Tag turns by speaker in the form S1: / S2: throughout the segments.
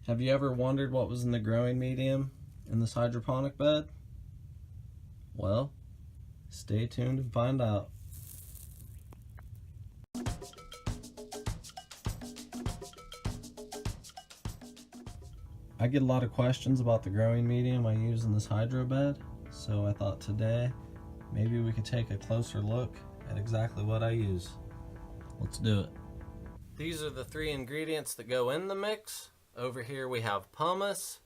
S1: Have you ever wondered what was in the growing medium in this hydroponic bed? Well, stay tuned and find out. I get a lot of questions about the growing medium I use in this hydro bed, so I thought today maybe we could take a closer look at exactly what I use. Let's do it. These are the 3 ingredients that go in the mix. Over here we have pumice,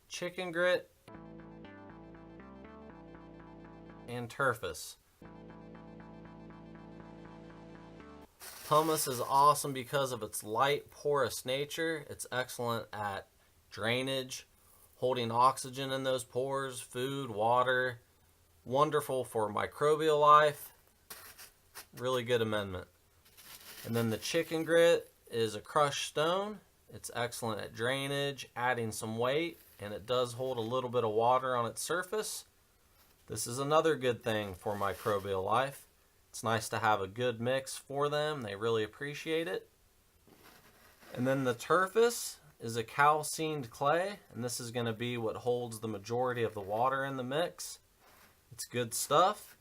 S1: chicken grit, and turfus. Pumice is awesome because of its light, porous nature. It's excellent at drainage, holding oxygen in those pores, food, water. Wonderful for microbial life. Really good amendment. And then the chicken grit is a crushed stone. It's excellent at drainage, adding some weight, and it does hold a little bit of water on its surface. This is another good thing for microbial life. It's nice to have a good mix for them. They really appreciate it. And then the turfus is a calcined clay, and this is going to be what holds the majority of the water in the mix. It's good stuff.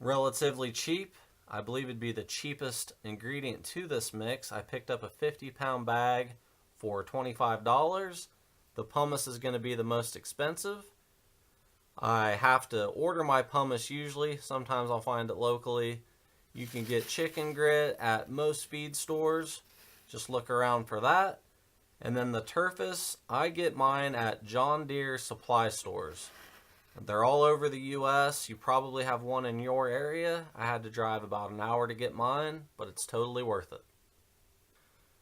S1: Relatively cheap. I believe it'd be the cheapest ingredient to this mix. I picked up a 50-pound bag for $25. The pumice is going to be the most expensive. I have to order my pumice usually. Sometimes I'll find it locally. You can get chicken grit at most feed stores. Just look around for that. And then the turfus, I get mine at John Deere supply stores. They're all over the U.S. You probably have one in your area. I had to drive about an hour to get mine, but it's totally worth it.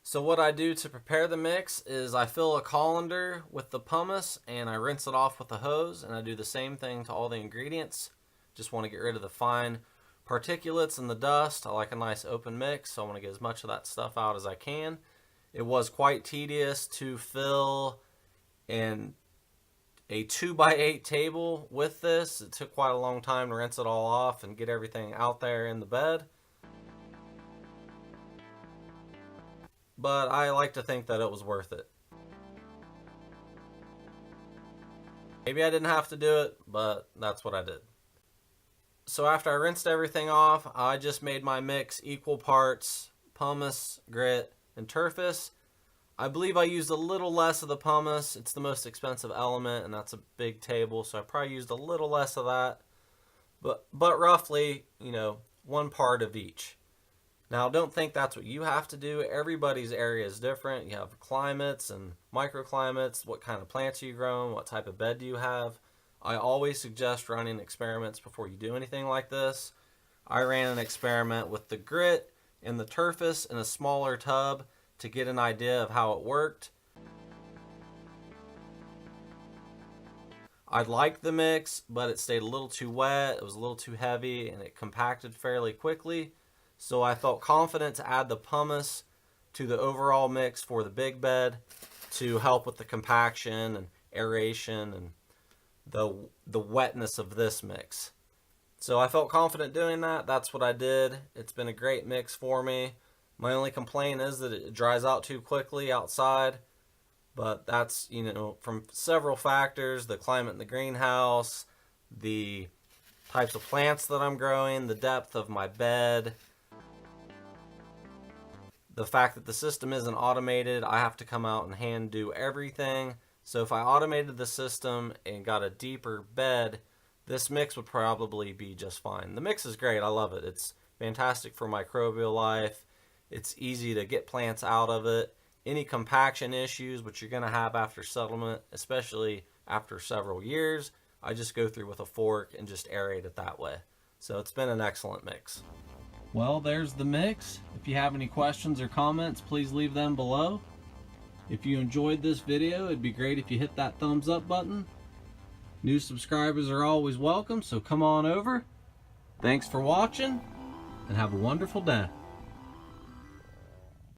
S1: So what I do to prepare the mix is I fill a colander with the pumice and I rinse it off with a hose, and I do the same thing to all the ingredients. Just want to get rid of the fine particulates and the dust. I like a nice open mix, so I want to get as much of that stuff out as I can. It was quite tedious to fill in a 2x8 table with this. It took quite a long time to rinse it all off and get everything out there in the bed. But I like to think that it was worth it. Maybe I didn't have to do it, but that's what I did. So after I rinsed everything off, I just made my mix equal parts pumice, grit, and turfus. I believe I used a little less of the pumice. It's the most expensive element, and that's a big table, so I probably used a little less of that. But roughly, 1 part of each. Now, don't think that's what you have to do. Everybody's area is different. You have climates and microclimates. What kind of plants are you growing? What type of bed do you have? I always suggest running experiments before you do anything like this. I ran an experiment with the grit and the turfus in a smaller tub to get an idea of how it worked. I liked the mix, but it stayed a little too wet, it was a little too heavy, and it compacted fairly quickly. So I felt confident to add the pumice to the overall mix for the big bed to help with the compaction and aeration and the wetness of this mix. So I felt confident doing that. That's what I did. It's been a great mix for me. My only complaint is that it dries out too quickly outside, but that's, from several factors: the climate in the greenhouse, the types of plants that I'm growing, the depth of my bed, the fact that the system isn't automated. I have to come out and hand do everything. So if I automated the system and got a deeper bed, this mix would probably be just fine. The mix is great. I love it. It's fantastic for microbial life. It's easy to get plants out of it. Any compaction issues, which you're going to have after settlement, especially after several years, I just go through with a fork and just aerate it that way. So it's been an excellent mix. Well, there's the mix. If you have any questions or comments, please leave them below. If you enjoyed this video, it'd be great if you hit that thumbs up button. New subscribers are always welcome, so come on over. Thanks for watching, and have a wonderful day.